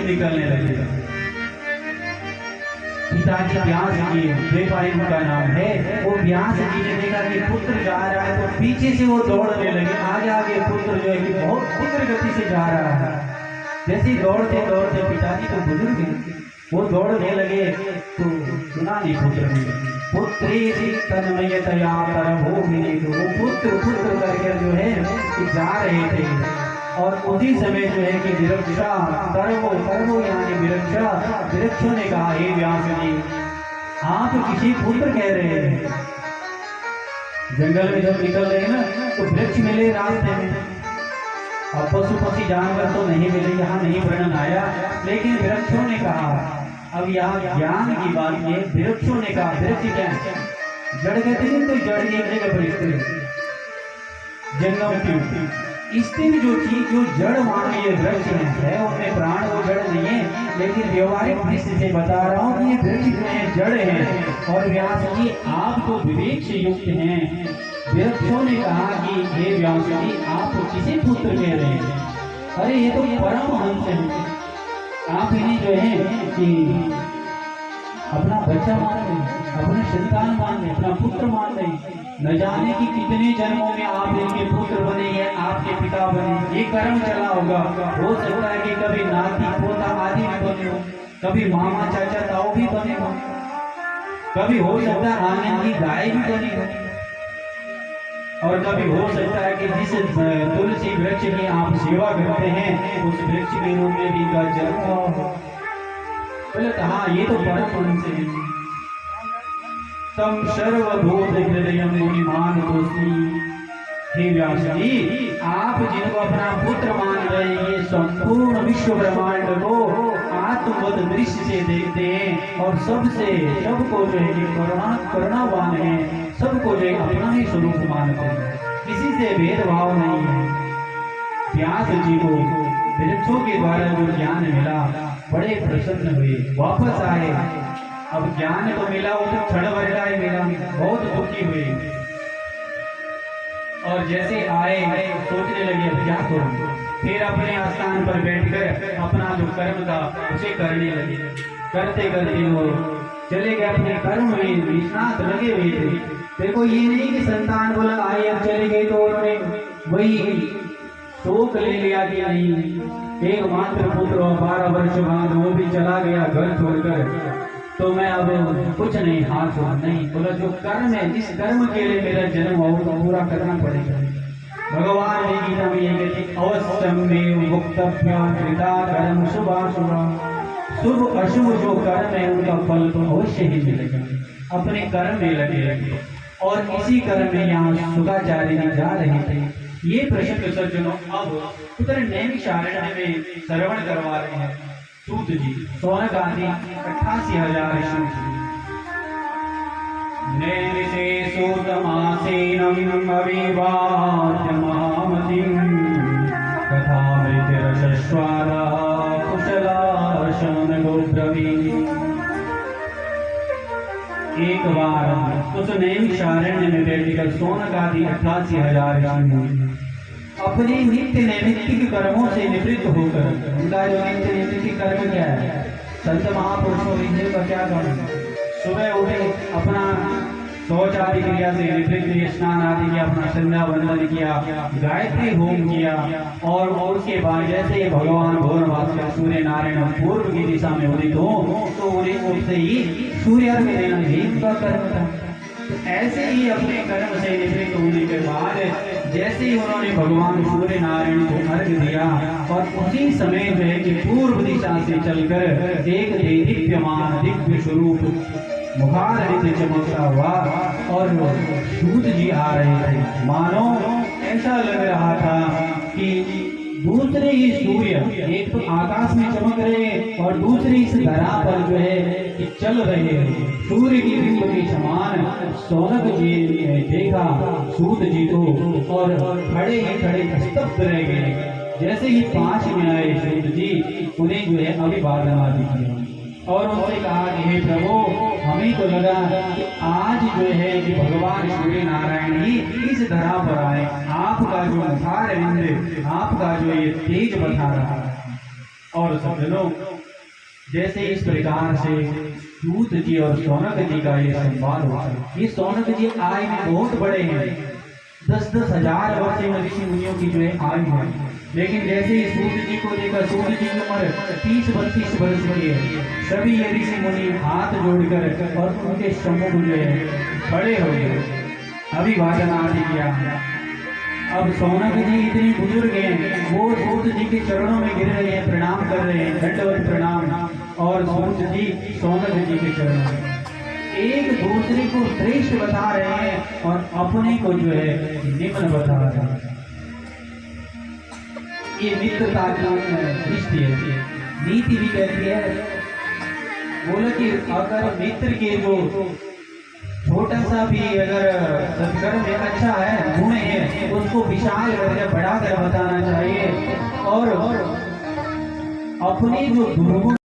निकलने लगे। पिताजी व्यास जी, द्वैपायन का नाम है, वो व्यास जी ने देखा कि पुत्र जा रहा है तो पीछे से वो दौड़ने लगे। आगे आगे पुत्र जो है कि बहुत तीव्र गति से जा रहा है। जैसे ही दौड़ते दौड़ते पिताजी तो बुजुर्ग हैं, वो दौड़ने लगे तो सुना नहीं पुत्र ने, पुत्रेति तन्मयतया तरभूमिनि, तो वो पुत्र पुत्र करके जो है कि जा रहे थे। और उसी समय जो है कि विरक्षा तरवो यानी विरक्षा, वृक्षों ने कहा, हे व्यास जी आप किसी पुत्र कह रहे हैं। जंगल में जब निकल रहे ना तो वृक्ष मिले रास्ते में, अब पशु पक्षी जानवर तो नहीं मिले, यहाँ नहीं वर्णन आया, लेकिन वृक्षों ने कहा। अब यहाँ ज्ञान की बात है, वृक्षों ने कहा, वृक्ष क्या जड़ कहते हैं, तो जड़ एक जगह पर स्थिर जंगम क्यों स्थिर जो चीज जो जड़ मानवीय वृक्ष है उनमें प्राण वो जड़ नहीं है, लेकिन व्यवहारिक दृष्टि से बता रहा हूँ कि ये वृक्ष जो है जड़ है। और व्यास जी आप तो विवेक से युक्त हैं। वृक्षों ने कहा कि हे व्यास जी आप तो किसी पुत्र कह रहे हैं, अरे ये तो परमहंस है, आप इन्हें जो है कि अपना बच्चा मान लें, अपने संतान मान लें, अपना पुत्र मान लें। न जाने कि कितने जन्मों में आप इनके पुत्र बनेंगे, आपके पिता बने, ये कर्म चला होगा। हो सकता है कि कभी नाती पोता आदि भी बने हो, कभी मामा चाचा ताऊ भी बने हो, कभी हो सकता है आंगन की गाय भी बनी हो, और कभी हो सकता है कि जिस तुलसी वृक्ष की आप सेवा करते हैं उस वृक्ष के रूप में भी का जन्म हुआ हो। बोले हाँ ये तो परम पुरुष है। तम सर्वभूत हृदय मुनिमान दोषी, हे व्यास जी आप जिनको अपना पुत्र मान रहे हैं ये संपूर्ण विश्व ब्रह्मांड को आत्मवत दृश्य से देखते हैं और सबसे सबको जो है कि करुणावान है, सबको जो है अपना ही स्वरूप मानते हैं, किसी से भेदभाव नहीं है। व्यास जी को वृक्षों के द्वारा जो ज्ञान मिला बड़े प्रसन्न हुए, वापस आए। अब ज्ञान तो मिला वो तो क्षण भर का ही मिला, बहुत दुखी हुए। और जैसे आए सोचने लगे अब क्या करूं, फिर अपने स्थान पर बैठकर अपना जो कर्म था उसे करने लगे। करते करते वो चले गए अपने कर्म में निष्णात लगे हुए थे। देखो ये नहीं कि संतान बोला आए अब चले गए तो उन्होंने वही शोक ले लिया कि नहीं एकमात्र पुत्र 12 वर्ष बाद वो भी चला गया घर छोड़कर, तो मैं अब कुछ नहीं हाथ छोड़ नहीं। बोला जो कर्म है जिस कर्म के लिए मेरा जन्म हो तो पूरा करना पड़ेगा। भगवान ने गीता में ये कहते अवश्यमेव मुक्तभ्यं कृता कर्म शुभाशुभा, शुभ अशुभ जो कर्म है उनका फल तो अवश्य ही मिलेगा। अपने कर्म में लगे। और इसी कर्म में यहाँ शुकाचार्य जी जा रहे थे। ये प्रसिद्ध सज्जनों अब उधर नैमिषारण्य में श्रवण करवा रहे हैं सूत जी, सौनक आदि 88,000 ऋषि। नैमिषे सूतमासेनम् अविवाद्य महामतिम् कथामृतिरसस्वादा कुशला शौनको ब्रवीत्। एक बार उस नैमिषारण्य में बैठकर सौनक आदि 88,000 ऋषि अपने नित्य नैमित्तिक कर्मों से निवृत्त होकर, उनका जो नित्य नैमित्तिक कर्म क्या है, संत महापुरुषों विद्या का क्या कर्म, सुबह उठे अपना शौच आदि क्रिया से निवृत्त, स्नान आदि किया, अपना संध्या वंदन किया, गायत्री होम किया, और उसके बाद जैसे ही भगवान भोर भास्कर सूर्य नारायण पूर्व की दिशा में उदित हो तो उन्हें उठते ही सूर्य अर्घ देना ही उनका कर्म था। ऐसे ही अपने कर्म से निवृत्त होने के बाद जैसे ही उन्होंने भगवान सूर्य नारायण को अर्घ दिया और उसी समय जो है कि पूर्व दिशा से चलकर एक दीप्यमान दिव्य स्वरूप मुखारविंद चमकता हुआ और सूत जी आ रहे थे। मानो ऐसा लग रहा था कि दूसरे ही सूर्य एक तो आकाश में चमक रहे और दूसरी इस धरा पर जो है कि चल रहे हैं सूर्य की बिंब के समान। सौनक जी ने देखा सूत जी को और खड़े ही खड़े स्तब्ध रह गए। जैसे ही पास में आए सूत जी उन्हें जो है अभिवादन आदि किया और उनसे कहा कि हे प्रभु हमें तो लगा कि आज जो है कि भगवान सूर्य नारायण ही इस धरा पर आए, आपका जो मुखारविंद आपका जो ये तेज बता रहा है। और सज्जनों, जैसे इस प्रकार से सूत जी और शौनक जी का ये संवाद होता है। ये शौनक जी आय में बहुत बड़े हैं, 10-10 हजार वर्ष में ऋषि मुनियों की जो है आयु है, लेकिन जैसे ही सूत जी को देखा, सूत जी की उम्र 30-32 वर्ष की है, सभी ये ऋषि मुनि हाथ जोड़कर और उनके सम्मुख जो है खड़े हो गए, अभिवादन आदि किया। अब शौनक जी इतने बुजुर्ग हैं, वो सूत जी के चरणों में गिर रहे हैं, प्रणाम कर रहे हैं, दंडवत प्रणाम, और सूत जी शौनक जी के चरणों में एक दूसरे को श्रेष्ठ बता रहे हैं और अपने को जो है निम्न बता रहे हैं। ये मित्रता की दृष्टि है। नीति भी कहती है, बोला कि अगर मित्र के जो छोटा सा भी अगर सत्कर्म में अच्छा है, गुण है, उसको विशाल करके बढ़ाकर बताना चाहिए और अपने जो दुर्गुण